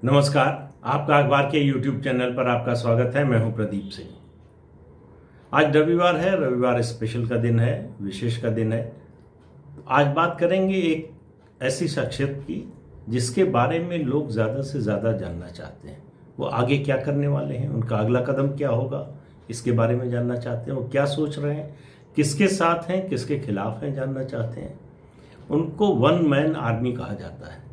नमस्कार। आपका अखबार के YouTube चैनल पर आपका स्वागत है। मैं हूं प्रदीप सिंह। आज रविवार है, रविवार स्पेशल का दिन है, विशेष का दिन है। आज बात करेंगे एक ऐसी शख्सियत की जिसके बारे में लोग ज़्यादा से ज़्यादा जानना चाहते हैं। वो आगे क्या करने वाले हैं, उनका अगला कदम क्या होगा, इसके बारे में जानना चाहते हैं। वो क्या सोच रहे हैं, किसके साथ हैं, किसके खिलाफ हैं, जानना चाहते हैं। उनको वन मैन आर्मी कहा जाता है।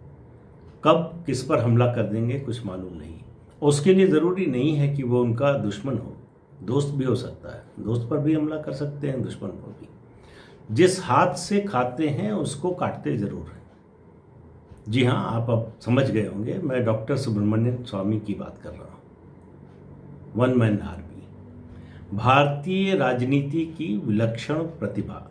कब किस पर हमला कर देंगे कुछ मालूम नहीं। उसके लिए ज़रूरी नहीं है कि वो उनका दुश्मन हो, दोस्त भी हो सकता है। दोस्त पर भी हमला कर सकते हैं, दुश्मन पर भी। जिस हाथ से खाते हैं उसको काटते ज़रूर हैं। जी हाँ, आप अब समझ गए होंगे, मैं डॉक्टर सुब्रमण्यम स्वामी की बात कर रहा हूँ। वन मैन आर्मी, भारतीय राजनीति की विलक्षण प्रतिभा।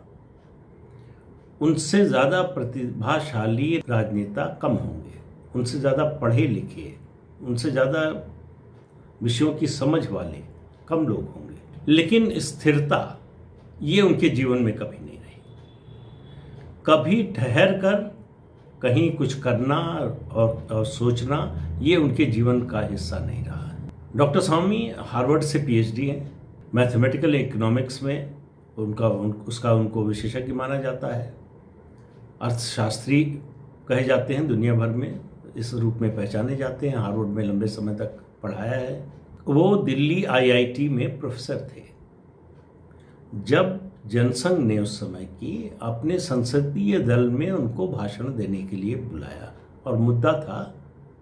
उनसे ज़्यादा प्रतिभाशाली राजनेता कम होंगे, उनसे ज़्यादा पढ़े लिखे, उनसे ज़्यादा विषयों की समझ वाले कम लोग होंगे। लेकिन स्थिरता ये उनके जीवन में कभी नहीं रही। कभी ठहर कर कहीं कुछ करना और सोचना ये उनके जीवन का हिस्सा नहीं रहा है। डॉक्टर स्वामी हार्वर्ड से PhD हैं। मैथमेटिकल इकोनॉमिक्स में उनको विशेषज्ञ माना जाता है। अर्थशास्त्री कहे जाते हैं, दुनिया भर में इस रूप में पहचाने जाते हैं। हार्वर्ड में लंबे समय तक पढ़ाया है। वो दिल्ली IIT में प्रोफेसर थे। जब जनसंघ ने उस समय की अपने संसदीय दल में उनको भाषण देने के लिए बुलाया और मुद्दा था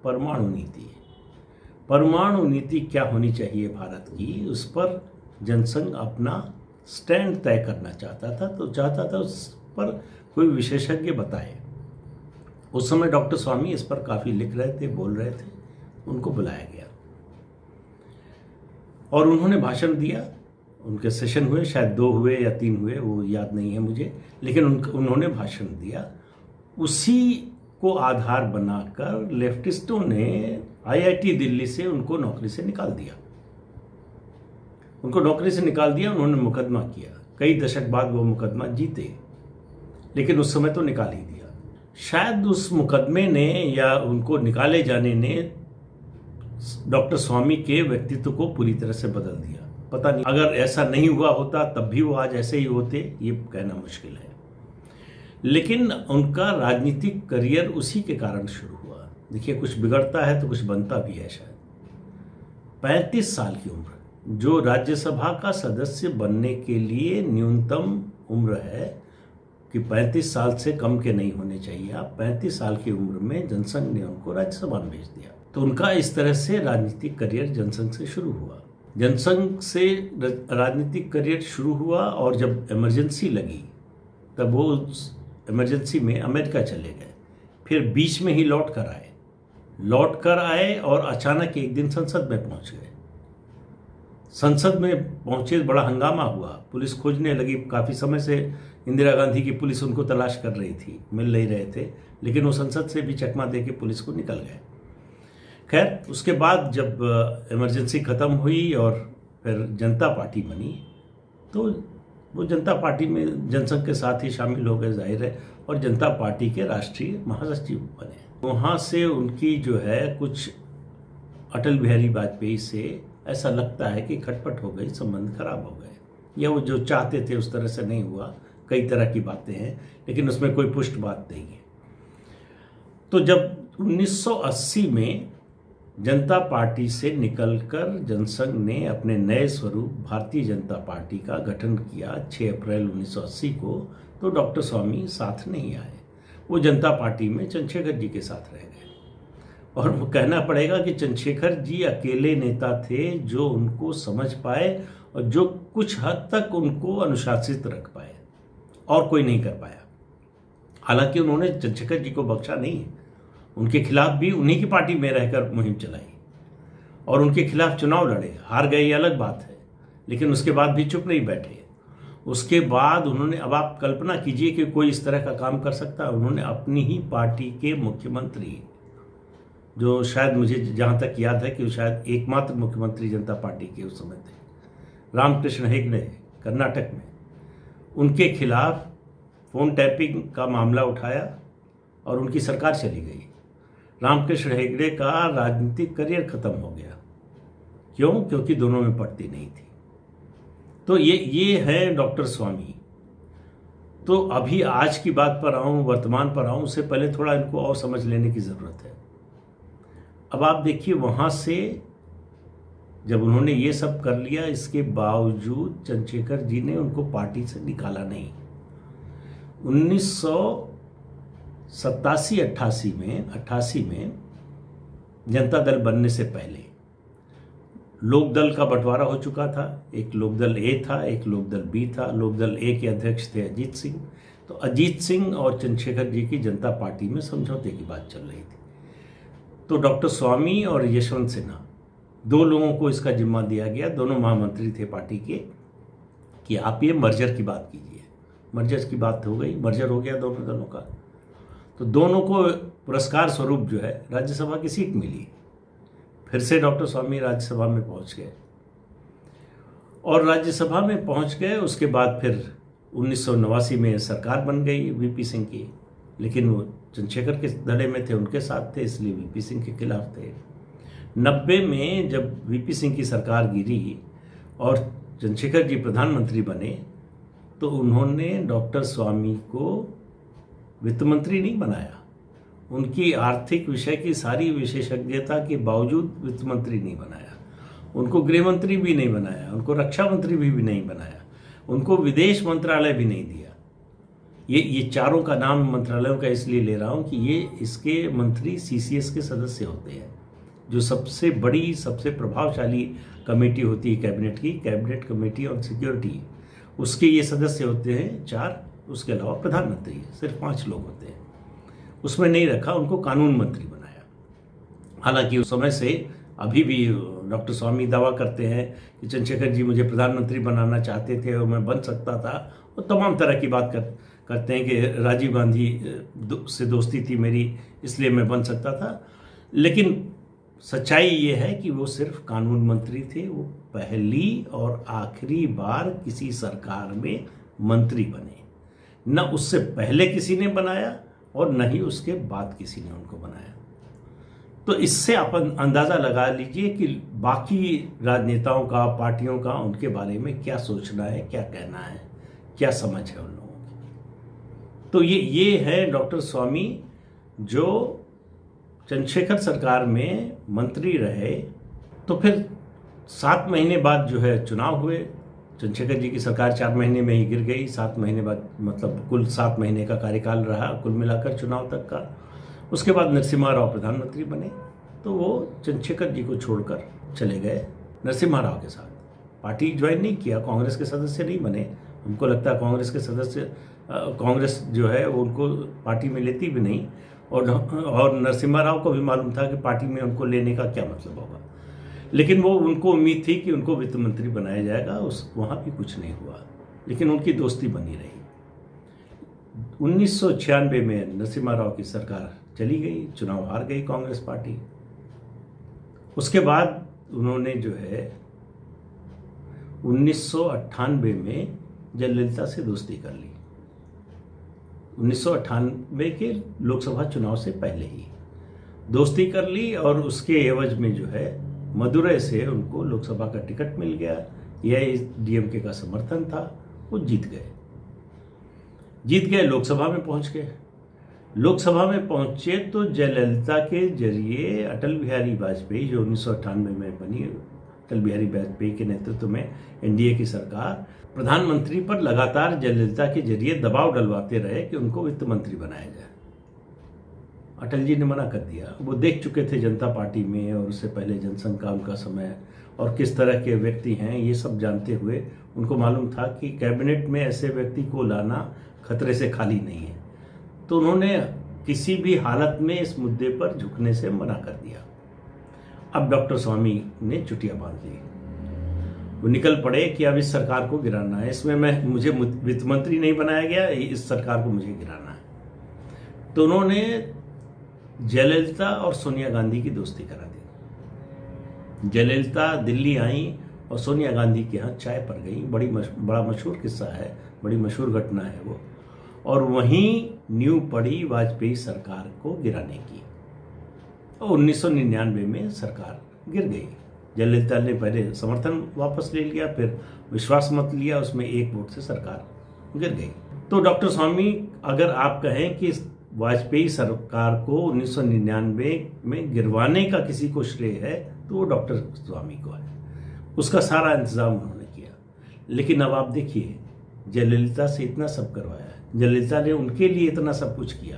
परमाणु नीति। परमाणु नीति क्या होनी चाहिए भारत की, उस पर जनसंघ अपना स्टैंड तय करना चाहता था। तो चाहता था उस पर कोई विशेषज्ञ बताए। उस समय डॉक्टर स्वामी इस पर काफ़ी लिख रहे थे, बोल रहे थे। उनको बुलाया गया और उन्होंने भाषण दिया। उनके सेशन हुए, शायद 2 हुए या 3 हुए, वो याद नहीं है मुझे, लेकिन उन्होंने भाषण दिया। उसी को आधार बनाकर लेफ्टिस्टों ने IIT दिल्ली से उनको नौकरी से निकाल दिया। उन्होंने मुकदमा किया। कई दशक बाद वो मुकदमा जीते, लेकिन उस समय तो निकाल ही दिया। शायद उस मुकदमे ने या उनको निकाले जाने ने डॉक्टर स्वामी के व्यक्तित्व को पूरी तरह से बदल दिया। पता नहीं, अगर ऐसा नहीं हुआ होता तब भी वो आज ऐसे ही होते, ये कहना मुश्किल है। लेकिन उनका राजनीतिक करियर उसी के कारण शुरू हुआ। देखिए, कुछ बिगड़ता है तो कुछ बनता भी है। शायद 35 साल की उम्र, जो राज्यसभा का सदस्य बनने के लिए न्यूनतम उम्र है कि 35 साल से कम के नहीं होने चाहिए। आप 35 साल की उम्र में जनसंघ ने उनको राज्यसभा में भेज दिया। तो उनका इस तरह से राजनीतिक करियर जनसंघ से शुरू हुआ। जनसंघ से राजनीतिक करियर शुरू हुआ और जब इमरजेंसी लगी तब वो उस इमरजेंसी में अमेरिका चले गए। फिर बीच में ही लौट कर आए और अचानक एक दिन संसद में पहुंच गए। संसद में पहुंचे, बड़ा हंगामा हुआ। पुलिस खोजने लगी। काफ़ी समय से इंदिरा गांधी की पुलिस उनको तलाश कर रही थी, मिल नहीं रहे थे, लेकिन वो संसद से भी चकमा दे के पुलिस को निकल गए। खैर, उसके बाद जब इमरजेंसी ख़त्म हुई और फिर जनता पार्टी बनी, तो वो जनता पार्टी में जनसंघ के साथ ही शामिल हो गए, जाहिर है, और जनता पार्टी के राष्ट्रीय महासचिव बने। वहाँ से उनकी जो है कुछ अटल बिहारी वाजपेयी से ऐसा लगता है कि खटपट हो गई, संबंध खराब हो गए, या वो जो चाहते थे उस तरह से नहीं हुआ। कई तरह की बातें हैं, लेकिन उसमें कोई पुष्ट बात नहीं है। तो जब 1980 में जनता पार्टी से निकलकर जनसंघ ने अपने नए स्वरूप भारतीय जनता पार्टी का गठन किया 6 अप्रैल 1980 को, तो डॉक्टर स्वामी साथ नहीं आए। वो जनता पार्टी में चंद्रशेखर जी के साथ रह गए। और कहना पड़ेगा कि चंद्रशेखर जी अकेले नेता थे जो उनको समझ पाए और जो कुछ हद तक उनको अनुशासित रख पाए, और कोई नहीं कर पाया। हालांकि उन्होंने चंद्रशेखर जी को बख्शा नहीं है। उनके खिलाफ भी उन्हीं की पार्टी में रहकर मुहिम चलाई और उनके खिलाफ चुनाव लड़े। हार गए, ये अलग बात है, लेकिन उसके बाद भी चुप नहीं बैठे। उसके बाद उन्होंने, अब आप कल्पना कीजिए कि कोई इस तरह का काम कर सकता है। उन्होंने अपनी ही पार्टी के मुख्यमंत्री, जो शायद मुझे जहाँ तक याद है कि शायद एकमात्र मुख्यमंत्री जनता पार्टी के उस समय थे, रामकृष्ण हेगड़े, कर्नाटक में, उनके खिलाफ फ़ोन टैपिंग का मामला उठाया और उनकी सरकार चली गई। रामकृष्ण हेगड़े का राजनीतिक करियर खत्म हो गया। क्यों? क्योंकि दोनों में पड़ती नहीं थी। तो ये है डॉक्टर स्वामी। तो अभी आज की बात पर आऊं, वर्तमान पर आऊं, उससे पहले थोड़ा इनको और समझ लेने की ज़रूरत है। अब आप देखिए, वहाँ से जब उन्होंने ये सब कर लिया, इसके बावजूद चंद्रशेखर जी ने उनको पार्टी से निकाला नहीं। 1987-88 में जनता दल बनने से पहले लोकदल का बंटवारा हो चुका था। एक लोकदल ए था, एक लोकदल बी था। लोकदल ए के अध्यक्ष थे अजीत सिंह। तो अजीत सिंह और चंद्रशेखर जी की जनता पार्टी में समझौते की बात चल रही थी। तो डॉक्टर स्वामी और यशवंत सिन्हा, दो लोगों को इसका जिम्मा दिया गया, दोनों महामंत्री थे पार्टी के, कि आप ये मर्जर की बात कीजिए। मर्जर की बात हो गई, मर्जर हो गया दोनों दलों का। तो दोनों को पुरस्कार स्वरूप जो है राज्यसभा की सीट मिली। फिर से डॉक्टर स्वामी राज्यसभा में पहुंच गए, और राज्यसभा में पहुंच गए। उसके बाद फिर 1989 में सरकार बन गई वीपी सिंह की, लेकिन वो चंद्रशेखर के धड़े में थे, उनके साथ थे, इसलिए वीपी सिंह के खिलाफ थे। 90 में जब वीपी सिंह की सरकार गिरी और चंद्रशेखर जी प्रधानमंत्री बने, तो उन्होंने डॉक्टर स्वामी को वित्त मंत्री नहीं बनाया। उनकी आर्थिक विषय की सारी विशेषज्ञता के बावजूद वित्त मंत्री नहीं बनाया। उनको गृह मंत्री भी नहीं बनाया, उनको रक्षा मंत्री भी नहीं बनाया, उनको विदेश मंत्रालय भी नहीं दिया। ये चारों का नाम मंत्रालयों का इसलिए ले रहा हूँ कि ये इसके मंत्री सीसीएस के सदस्य होते हैं, जो सबसे बड़ी, सबसे प्रभावशाली कमेटी होती है कैबिनेट की, कैबिनेट कमेटी ऑन सिक्योरिटी। उसके ये सदस्य होते हैं 4। उसके अलावा प्रधानमंत्री सिर्फ 5 लोग होते हैं। उसमें नहीं रखा, उनको कानून मंत्री बनाया। हालांकि उस समय से अभी भी डॉक्टर स्वामी दावा करते हैं कि चंद्रशेखर जी मुझे प्रधानमंत्री बनाना चाहते थे और मैं बन सकता था, और तमाम तरह की बात करते हैं कि राजीव गांधी से दोस्ती थी मेरी, इसलिए मैं बन सकता था। लेकिन सच्चाई ये है कि वो सिर्फ कानून मंत्री थे। वो पहली और आखिरी बार किसी सरकार में मंत्री बने। न उससे पहले किसी ने बनाया और न ही उसके बाद किसी ने उनको बनाया। तो इससे आप अंदाज़ा लगा लीजिए कि बाकी राजनेताओं का, पार्टियों का, उनके बारे में क्या सोचना है, क्या कहना है, क्या समझ है उन लोगों की। तो ये है डॉक्टर स्वामी, जो चंद्रशेखर सरकार में मंत्री रहे। तो फिर 7 महीने बाद जो है चुनाव हुए। चंद्रशेखर जी की सरकार 4 महीने में ही गिर गई। 7 महीने बाद, मतलब कुल 7 महीने का कार्यकाल रहा कुल मिलाकर चुनाव तक का। उसके बाद नरसिम्हा राव प्रधानमंत्री बने। तो वो चंद्रशेखर जी को छोड़कर चले गए नरसिम्हा राव के साथ। पार्टी ज्वाइन नहीं किया, कांग्रेस के सदस्य नहीं बने। हमको लगता है कांग्रेस के सदस्य, कांग्रेस जो है वो उनको पार्टी में लेती भी नहीं, और नरसिम्हा राव को भी मालूम था कि पार्टी में उनको लेने का क्या मतलब होगा। लेकिन वो, उनको उम्मीद थी कि उनको वित्त मंत्री बनाया जाएगा। वहाँ भी कुछ नहीं हुआ, लेकिन उनकी दोस्ती बनी रही। 1996 में नरसिम्हा राव की सरकार चली गई, चुनाव हार गई कांग्रेस पार्टी। उसके बाद उन्होंने जो है 1998 में जयललिता से दोस्ती कर ली। 1998 के लोकसभा चुनाव से पहले ही दोस्ती कर ली, और उसके एवज में जो है मदुरै से उनको लोकसभा का टिकट मिल गया। यह डीएमके का समर्थन था, वो जीत गए, लोकसभा में पहुंच गए। लोकसभा में पहुंचे तो जयललिता के जरिए अटल बिहारी वाजपेयी, जो 1998 में बनी, अटल बिहारी वाजपेयी के नेतृत्व में एनडीए की सरकार, प्रधानमंत्री पर लगातार जयललिता के जरिए दबाव डलवाते रहे कि उनको वित्त मंत्री बनाया जाए। अटल जी ने मना कर दिया। वो देख चुके थे जनता पार्टी में और उससे पहले जनसंघ का उनका समय, और किस तरह के व्यक्ति हैं ये सब जानते हुए उनको मालूम था कि कैबिनेट में ऐसे व्यक्ति को लाना खतरे से खाली नहीं है। तो उन्होंने किसी भी हालत में इस मुद्दे पर झुकने से मना कर दिया। अब डॉक्टर स्वामी ने चुटिया बांध ली। वो निकल पड़े कि अब इस सरकार को गिराना है, इसमें मुझे वित्त मंत्री नहीं बनाया गया, इस सरकार को मुझे गिराना है। तो उन्होंने जयललिता और सोनिया गांधी की दोस्ती करा दी। जयललिता दिल्ली आई और सोनिया गांधी के यहाँ चाय पर गई। बड़ा मशहूर किस्सा है, बड़ी मशहूर घटना है वो। और वहीं नींव पड़ी वाजपेयी सरकार को गिराने की। और 1999 में सरकार गिर गई। जयललिता ने पहले समर्थन वापस ले लिया, फिर विश्वास मत लिया, उसमें 1 वोट से सरकार गिर गई। तो डॉक्टर स्वामी, अगर आप कहें कि वाजपेयी सरकार को 1999 में गिरवाने का किसी को श्रेय है तो वो डॉक्टर स्वामी को है। उसका सारा इंतजाम उन्होंने किया। लेकिन अब आप देखिए, जयललिता से इतना सब करवाया, जयललिता ने उनके लिए इतना सब कुछ किया,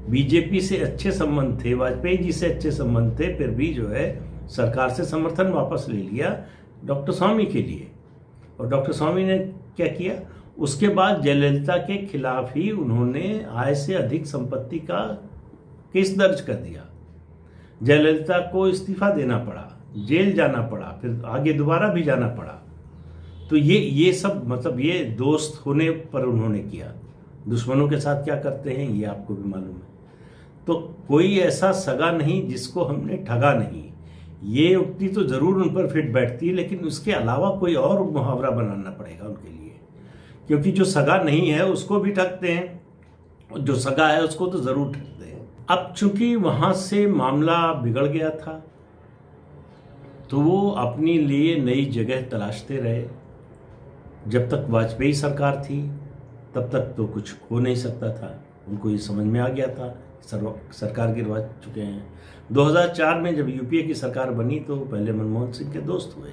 बीजेपी से अच्छे संबंध थे, वाजपेयी जी से अच्छे संबंध थे, फिर भी जो है सरकार से समर्थन वापस ले लिया डॉक्टर स्वामी के लिए। और डॉक्टर स्वामी ने क्या किया, उसके बाद जयललिता के खिलाफ ही उन्होंने आय से अधिक संपत्ति का केस दर्ज कर दिया। जयललिता को इस्तीफा देना पड़ा, जेल जाना पड़ा, फिर आगे दोबारा भी जाना पड़ा। तो ये सब मतलब ये दोस्त होने पर उन्होंने किया। दुश्मनों के साथ क्या करते हैं ये आपको भी मालूम है। तो कोई ऐसा सगा नहीं जिसको हमने ठगा नहीं, ये उक्ति तो जरूर उन पर फिट बैठती है, लेकिन उसके अलावा कोई और मुहावरा बनाना पड़ेगा उनके लिए, क्योंकि जो सगा नहीं है उसको भी ठगते हैं, और जो सगा है उसको तो जरूर ठगते हैं। अब चूंकि वहां से मामला बिगड़ गया था तो वो अपने लिए नई जगह तलाशते रहे। जब तक वाजपेयी सरकार थी तब तक तो कुछ हो नहीं सकता था, उनको ये समझ में आ गया था सरकार गिरवा चुके हैं। 2004 में जब यूपीए की सरकार बनी तो पहले मनमोहन सिंह के दोस्त हुए,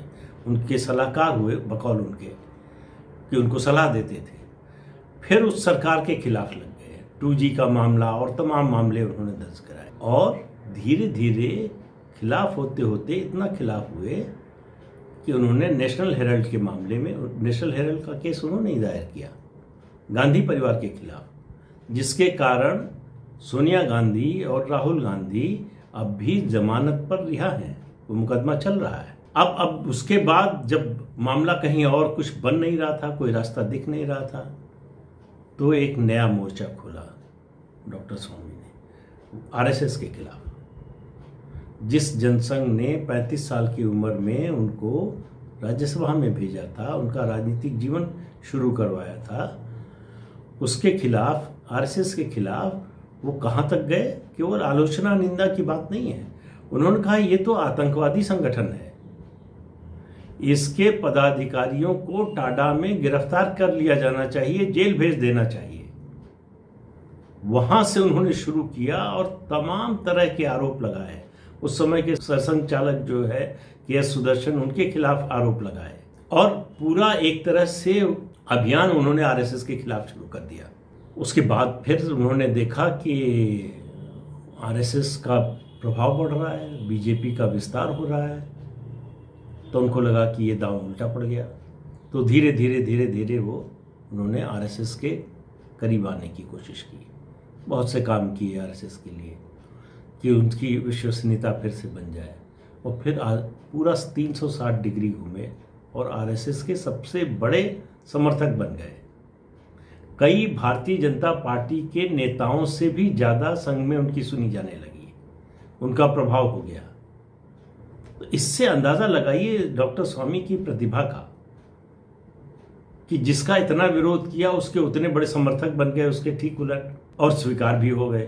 उनके सलाहकार हुए बकौल उनके, कि उनको सलाह देते थे। फिर उस सरकार के खिलाफ लग गए, 2G का मामला और तमाम मामले उन्होंने दर्ज कराए, और धीरे धीरे खिलाफ होते होते इतना खिलाफ हुए कि उन्होंने नेशनल हेराल्ड के मामले में, नेशनल हेराल्ड का केस उन्होंने ही दायर किया गांधी परिवार के खिलाफ, जिसके कारण सोनिया गांधी और राहुल गांधी अब भी जमानत पर रिहा हैं, वो मुकदमा चल रहा है। अब उसके बाद जब मामला कहीं और कुछ बन नहीं रहा था, कोई रास्ता दिख नहीं रहा था, तो एक नया मोर्चा खोला डॉक्टर स्वामी ने आरएसएस के खिलाफ। जिस जनसंघ ने 35 साल की उम्र में उनको राज्यसभा में भेजा था, उनका राजनीतिक जीवन शुरू करवाया था, उसके खिलाफ, आरएसएस के खिलाफ वो कहाँ तक गए? केवल आलोचना निंदा की बात नहीं है, उन्होंने कहा ये तो आतंकवादी संगठन है, इसके पदाधिकारियों को टाडा में गिरफ्तार कर लिया जाना चाहिए, जेल भेज देना चाहिए। वहां से उन्होंने शुरू किया और तमाम तरह के आरोप लगाए। उस समय के सरसंघ चालक जो है के.एस. सुदर्शन, उनके खिलाफ आरोप लगाए, और पूरा एक तरह से अभियान उन्होंने आरएसएस के खिलाफ शुरू कर दिया। उसके बाद फिर उन्होंने देखा कि आरएसएस का प्रभाव बढ़ रहा है, बीजेपी का विस्तार हो रहा है, तो उनको लगा कि ये दांव उल्टा पड़ गया। तो धीरे धीरे वो उन्होंने आरएसएस के करीब आने की कोशिश की, बहुत से काम किए आरएसएस के लिए कि उनकी विश्वसनीयता फिर से बन जाए, और फिर पूरा 360 डिग्री घूमे और आरएसएस के सबसे बड़े समर्थक बन गए। कई भारतीय जनता पार्टी के नेताओं से भी ज़्यादा संघ में उनकी सुनी जाने लगी, उनका प्रभाव हो गया। तो इससे अंदाज़ा लगाइए डॉक्टर स्वामी की प्रतिभा का, कि जिसका इतना विरोध किया उसके उतने बड़े समर्थक बन गए, उसके ठीक उलट, और स्वीकार भी हो गए।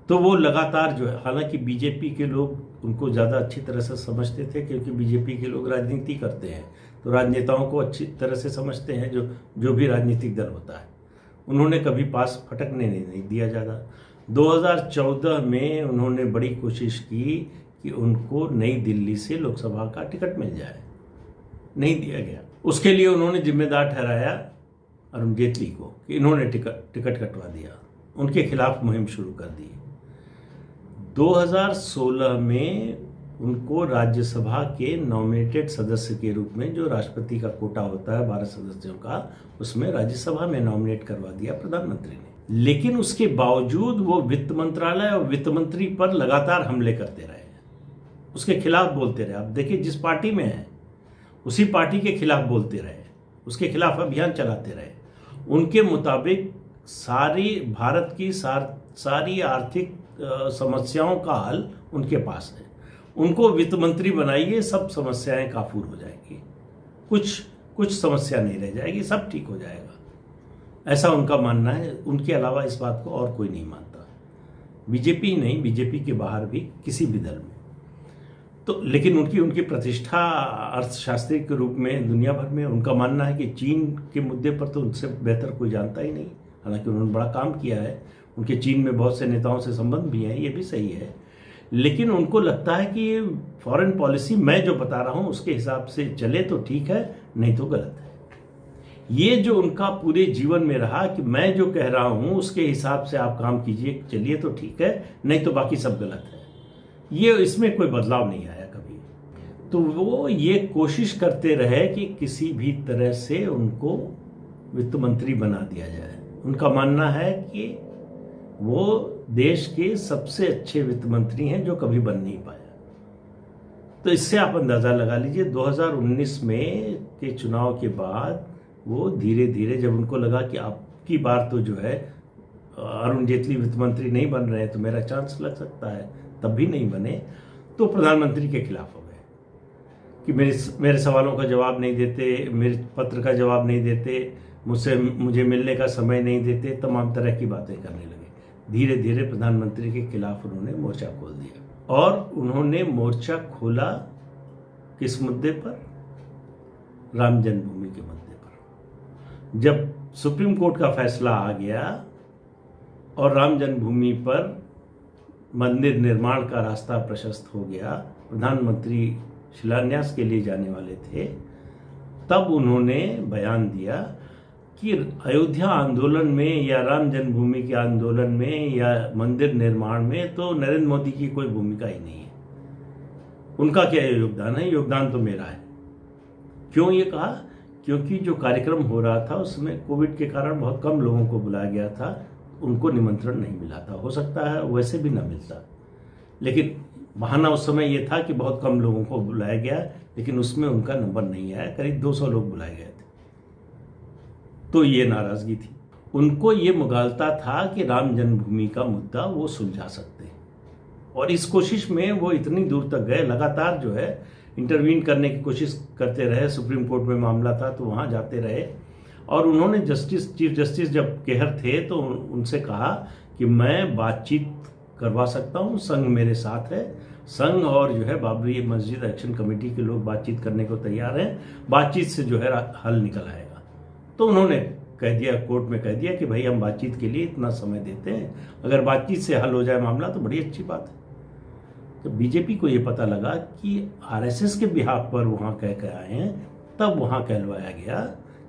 तो वो लगातार जो है, हालांकि बीजेपी के लोग उनको ज़्यादा अच्छी तरह से समझते थे, क्योंकि बीजेपी के लोग राजनीति करते हैं तो राजनेताओं को अच्छी तरह से समझते हैं, जो भी राजनीतिक दल होता है। उन्होंने कभी पास फटकने नहीं दिया ज़्यादा। 2014 में उन्होंने बड़ी कोशिश की कि उनको नई दिल्ली से लोकसभा का टिकट मिल जाए, नहीं दिया गया। उसके लिए उन्होंने जिम्मेदार ठहराया अरुण जेटली को कि इन्होंने टिकट कटवा दिया, उनके खिलाफ मुहिम शुरू कर दी। 2016 में उनको राज्यसभा के नॉमिनेटेड सदस्य के रूप में, जो राष्ट्रपति का कोटा होता है 12 सदस्यों का, उसमें राज्यसभा में नॉमिनेट करवा दिया प्रधानमंत्री ने। लेकिन उसके बावजूद वो वित्त मंत्रालय और वित्त मंत्री पर लगातार हमले करते रहे, उसके खिलाफ बोलते रहे। आप देखिए, जिस पार्टी में है उसी पार्टी के खिलाफ बोलते रहे, उसके खिलाफ अभियान चलाते रहे। उनके मुताबिक सारी भारत की सारी आर्थिक समस्याओं का हल उनके पास है, उनको वित्त मंत्री बनाइए, सब समस्याएं काफूर हो जाएगी, कुछ समस्या नहीं रह जाएगी, सब ठीक हो जाएगा, ऐसा उनका मानना है। उनके अलावा इस बात को और कोई नहीं मानता। बीजेपी नहीं, बीजेपी के बाहर भी किसी भी दल में। तो लेकिन उनकी प्रतिष्ठा अर्थशास्त्री के रूप में दुनिया भर में, उनका मानना है कि चीन के मुद्दे पर तो उनसे बेहतर कोई जानता ही नहीं। हालांकि उन्होंने बड़ा काम किया है, उनके चीन में बहुत से नेताओं से संबंध भी हैं, ये भी सही है। लेकिन उनको लगता है कि फॉरेन पॉलिसी मैं जो बता रहा हूँ उसके हिसाब से चले तो ठीक है, नहीं तो गलत है। ये जो उनका पूरे जीवन में रहा कि मैं जो कह रहा हूँ उसके हिसाब से आप काम कीजिए, चलिए तो ठीक है, नहीं तो बाकी सब गलत है। ये इसमें कोई बदलाव नहीं आया कभी। तो वो ये कोशिश करते रहे कि किसी भी तरह से उनको वित्त मंत्री बना दिया जाए। उनका मानना है कि वो देश के सबसे अच्छे वित्त मंत्री हैं जो कभी बन नहीं पाया। तो इससे आप अंदाज़ा लगा लीजिए 2019 में के चुनाव के बाद वो धीरे धीरे, जब उनको लगा कि आपकी बार तो जो है अरुण जेटली वित्त मंत्री नहीं बन रहे हैं तो मेरा चांस लग सकता है, तब भी नहीं बने, तो प्रधानमंत्री के खिलाफ हो गए कि मेरे सवालों का जवाब नहीं देते, मेरे पत्र का जवाब नहीं देते, मुझे मिलने का समय नहीं देते, तमाम तरह की बातें करने लगे। धीरे धीरे प्रधानमंत्री के खिलाफ उन्होंने मोर्चा खोल दिया। और उन्होंने मोर्चा खोला किस मुद्दे पर? राम जन्मभूमि के मुद्दे पर। जब सुप्रीम कोर्ट का फैसला आ गया और राम जन्मभूमि पर मंदिर निर्माण का रास्ता प्रशस्त हो गया, प्रधानमंत्री शिलान्यास के लिए जाने वाले थे, तब उन्होंने बयान दिया कि अयोध्या आंदोलन में या राम जन्मभूमि के आंदोलन में या मंदिर निर्माण में तो नरेंद्र मोदी की कोई भूमिका ही नहीं है। उनका क्या योगदान है? योगदान तो मेरा है। क्यों ये कहा? क्योंकि जो कार्यक्रम हो रहा था उसमें कोविड के कारण बहुत कम लोगों को बुलाया गया था, उनको निमंत्रण नहीं मिला था। हो सकता है वैसे भी ना मिलता, लेकिन बहाना उस समय ये था कि बहुत कम लोगों को बुलाया गया, लेकिन उसमें उनका नंबर नहीं आया। करीब 200 लोग बुलाए गए थे। तो ये नाराजगी थी। उनको ये मुगालता था कि राम जन्मभूमि का मुद्दा वो सुलझा सकते हैं, और इस कोशिश में वो इतनी दूर तक गए, लगातार जो है इंटरवीन करने की कोशिश करते रहे। सुप्रीम कोर्ट में मामला था तो वहाँ जाते रहे, और उन्होंने चीफ जस्टिस जब केहर थे तो उनसे कहा कि मैं बातचीत करवा सकता हूँ, संघ मेरे साथ है, संघ और जो है बाबरी मस्जिद एक्शन कमेटी के लोग बातचीत करने को तैयार हैं, बातचीत से जो है हल निकल आएगा। तो उन्होंने कह दिया, कोर्ट में कह दिया कि भाई हम बातचीत के लिए इतना समय देते हैं, अगर बातचीत से हल हो जाए मामला तो बड़ी अच्छी बात है। तो बीजेपी को ये पता लगा कि आरएसएस के बिहाफ पर वहाँ कह के आए हैं, तब वहाँ कहलवाया गया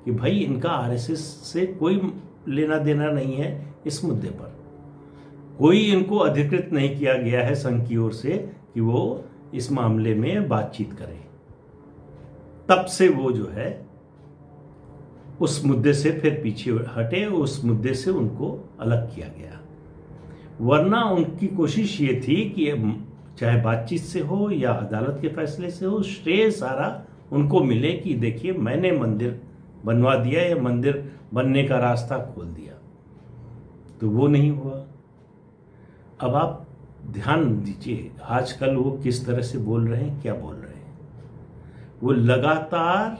कि भाई इनका आरएसएस से कोई लेना देना नहीं है, इस मुद्दे पर कोई इनको अधिकृत नहीं किया गया है संघ की ओर से कि वो इस मामले में बातचीत करें। तब से वो जो है उस मुद्दे से फिर पीछे हटे, उस मुद्दे से उनको अलग किया गया। वरना उनकी कोशिश ये थी कि चाहे बातचीत से हो या अदालत के फैसले से हो, श्रेय सारा उनको मिले कि देखिए मैंने मंदिर बनवा दिया या मंदिर बनने का रास्ता खोल दिया। तो वो नहीं हुआ। अब आप ध्यान दीजिए आजकल वो किस तरह से बोल रहे हैं, क्या बोल रहे हैं। वो लगातार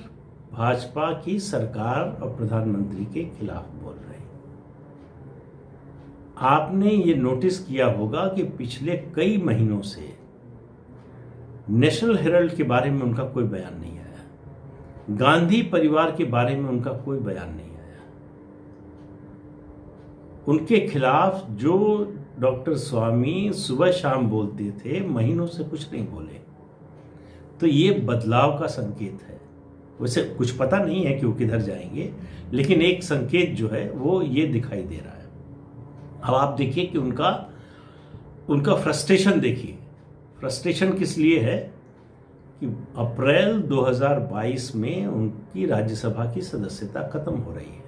भाजपा की सरकार और प्रधानमंत्री के खिलाफ बोल रहे हैं। आपने ये नोटिस किया होगा कि पिछले कई महीनों से नेशनल हेराल्ड के बारे में उनका कोई बयान नहीं आया, गांधी परिवार के बारे में उनका कोई बयान नहीं आया। उनके खिलाफ जो डॉक्टर स्वामी सुबह शाम बोलते थे, महीनों से कुछ नहीं बोले। तो ये बदलाव का संकेत है। वैसे कुछ पता नहीं है कि वो किधर जाएंगे, लेकिन एक संकेत जो है वो ये दिखाई दे रहा है। अब आप देखिए कि उनका फ्रस्ट्रेशन देखिए। फ्रस्ट्रेशन किस लिए है कि अप्रैल 2022 में उनकी राज्यसभा की सदस्यता खत्म हो रही है।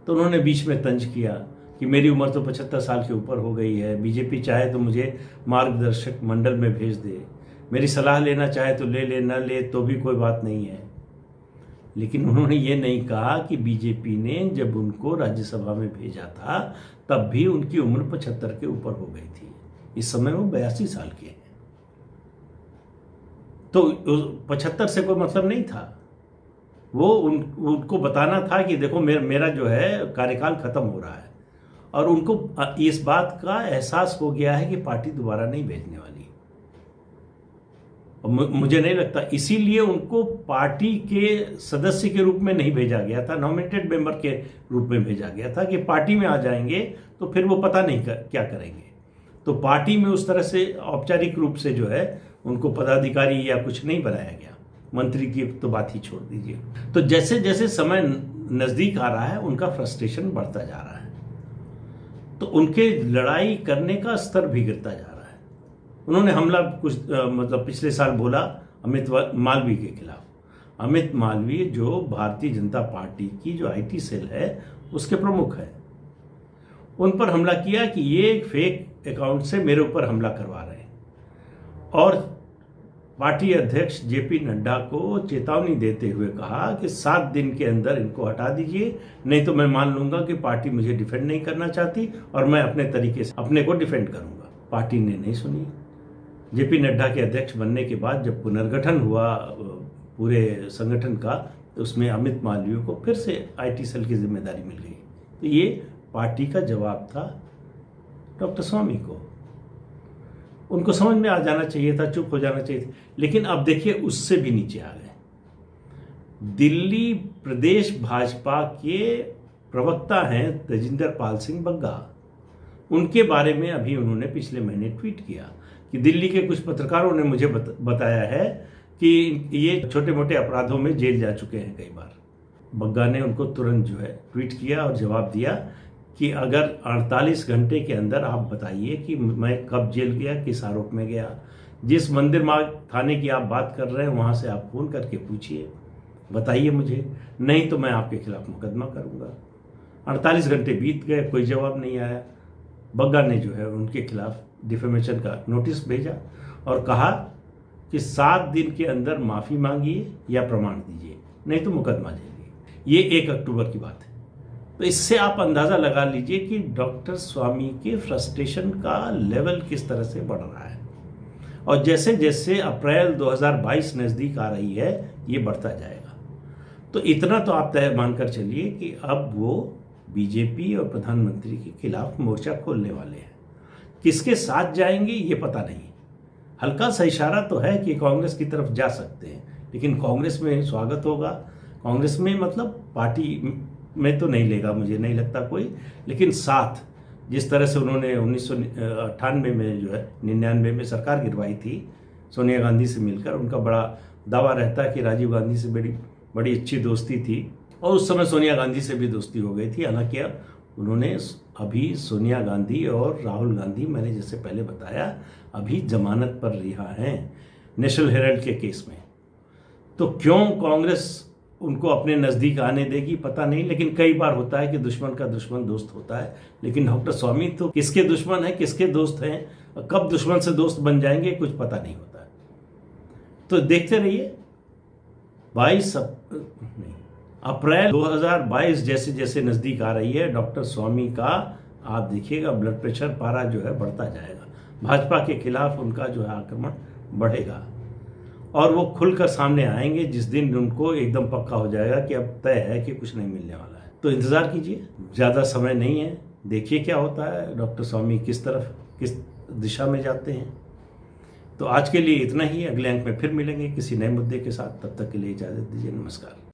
तो उन्होंने बीच में तंज किया कि मेरी उम्र तो 75 साल के ऊपर हो गई है, बीजेपी चाहे तो मुझे मार्गदर्शक मंडल में भेज दे, मेरी सलाह लेना चाहे तो ले ले, न ले तो भी कोई बात नहीं है। लेकिन उन्होंने ये नहीं कहा कि बीजेपी ने जब उनको राज्यसभा में भेजा था तब भी उनकी उम्र 75 के ऊपर हो गई थी। इस समय वो 82 साल के हैं। तो 75 से कोई मतलब नहीं था। वो उनको बताना था कि देखो मेरा जो है कार्यकाल खत्म हो रहा है, और उनको इस बात का एहसास हो गया है कि पार्टी दोबारा नहीं भेजने वाली। और मुझे नहीं लगता, इसीलिए उनको पार्टी के सदस्य के रूप में नहीं भेजा गया था, नॉमिनेटेड मेंबर के रूप में भेजा गया था कि पार्टी में आ जाएंगे तो फिर वो पता नहीं क्या करेंगे। तो पार्टी में उस तरह से औपचारिक रूप से जो है उनको पदाधिकारी या कुछ नहीं बनाया गया, मंत्री की तो बात ही छोड़ दीजिए। तो जैसे जैसे समय नज़दीक आ रहा है उनका फ्रस्ट्रेशन बढ़ता जा रहा है, तो उनके लड़ाई करने का स्तर भी गिरता जा रहा है। उन्होंने हमला कुछ मतलब पिछले साल बोला अमित मालवीय के खिलाफ। अमित मालवीय जो भारतीय जनता पार्टी की जो आईटी सेल है उसके प्रमुख है, उन पर हमला किया कि ये एक फेक अकाउंट से मेरे ऊपर हमला करवा रहे हैं, और पार्टी अध्यक्ष जेपी नड्डा को चेतावनी देते हुए कहा कि 7 दिन के अंदर इनको हटा दीजिए, नहीं तो मैं मान लूंगा कि पार्टी मुझे डिफेंड नहीं करना चाहती और मैं अपने तरीके से अपने को डिफेंड करूंगा। पार्टी ने नहीं सुनी। जेपी नड्डा के अध्यक्ष बनने के बाद जब पुनर्गठन हुआ पूरे संगठन का, तो उसमें अमित मालवीय को फिर से आईटी सेल की जिम्मेदारी मिल गई। तो ये पार्टी का जवाब था डॉक्टर स्वामी को। उनको समझ में आ जाना चाहिए था, चुप हो जाना चाहिए था, लेकिन अब देखिए उससे भी नीचे आ गए। दिल्ली प्रदेश भाजपा के प्रवक्ता हैं तेजिंदर पाल सिंह बग्गा, उनके बारे में अभी उन्होंने पिछले महीने ट्वीट किया कि दिल्ली के कुछ पत्रकारों ने मुझे बताया है कि ये छोटे मोटे अपराधों में जेल जा चुके हैं कई बार। बग्गा ने उनको तुरंत जो है ट्वीट किया और जवाब दिया कि अगर 48 घंटे के अंदर आप बताइए कि मैं कब जेल गया, किस आरोप में गया, जिस मंदिर मार्ग थाने की आप बात कर रहे हैं वहाँ से आप फ़ोन करके पूछिए, बताइए मुझे, नहीं तो मैं आपके खिलाफ मुकदमा करूँगा। 48 घंटे बीत गए, कोई जवाब नहीं आया। बग्गा ने जो है उनके खिलाफ डिफेमेशन का नोटिस भेजा और कहा कि 7 दिन के अंदर माफ़ी मांगिए या प्रमाण दीजिए, नहीं तो मुकदमा झेलिए। ये 1 अक्टूबर की बात है। तो इससे आप अंदाज़ा लगा लीजिए कि डॉक्टर स्वामी के फ्रस्ट्रेशन का लेवल किस तरह से बढ़ रहा है, और जैसे जैसे अप्रैल 2022 नज़दीक आ रही है ये बढ़ता जाएगा। तो इतना तो आप तय मानकर चलिए कि अब वो बीजेपी और प्रधानमंत्री के खिलाफ मोर्चा खोलने वाले हैं। किसके साथ जाएंगे ये पता नहीं। हल्का सा इशारा तो है कि कांग्रेस की तरफ जा सकते हैं, लेकिन कांग्रेस में स्वागत होगा, कांग्रेस में मतलब पार्टी में तो नहीं लेगा, मुझे नहीं लगता कोई, लेकिन साथ जिस तरह से उन्होंने 1998 में जो है 99 में सरकार गिरवाई थी सोनिया गांधी से मिलकर, उनका बड़ा दावा रहता है कि राजीव गांधी से बड़ी अच्छी दोस्ती थी, और उस समय सोनिया गांधी से भी दोस्ती हो गई थी। हालांकि उन्होंने अभी सोनिया गांधी और राहुल गांधी, मैंने जैसे पहले बताया, अभी जमानत पर रिहा हैं नेशनल हेराल्ड के केस में। तो क्यों कांग्रेस उनको अपने नज़दीक आने देगी पता नहीं, लेकिन कई बार होता है कि दुश्मन का दुश्मन दोस्त होता है। लेकिन डॉक्टर स्वामी तो किसके दुश्मन है, किसके दोस्त हैं, कब दुश्मन से दोस्त बन जाएंगे कुछ पता नहीं होता है। तो देखते रहिए। 22 अप्रैल 2022 जैसे जैसे नज़दीक आ रही है, डॉक्टर स्वामी का आप देखिएगा ब्लड प्रेशर पारा जो है बढ़ता जाएगा। भाजपा के खिलाफ उनका जो है आक्रमण बढ़ेगा, और वो खुलकर सामने आएंगे जिस दिन उनको एकदम पक्का हो जाएगा कि अब तय है कि कुछ नहीं मिलने वाला है। तो इंतज़ार कीजिए, ज़्यादा समय नहीं है, देखिए क्या होता है, डॉक्टर स्वामी किस दिशा में जाते हैं। तो आज के लिए इतना ही। अगले अंक में फिर मिलेंगे किसी नए मुद्दे के साथ। तब तक के लिए इजाज़त दीजिए। नमस्कार।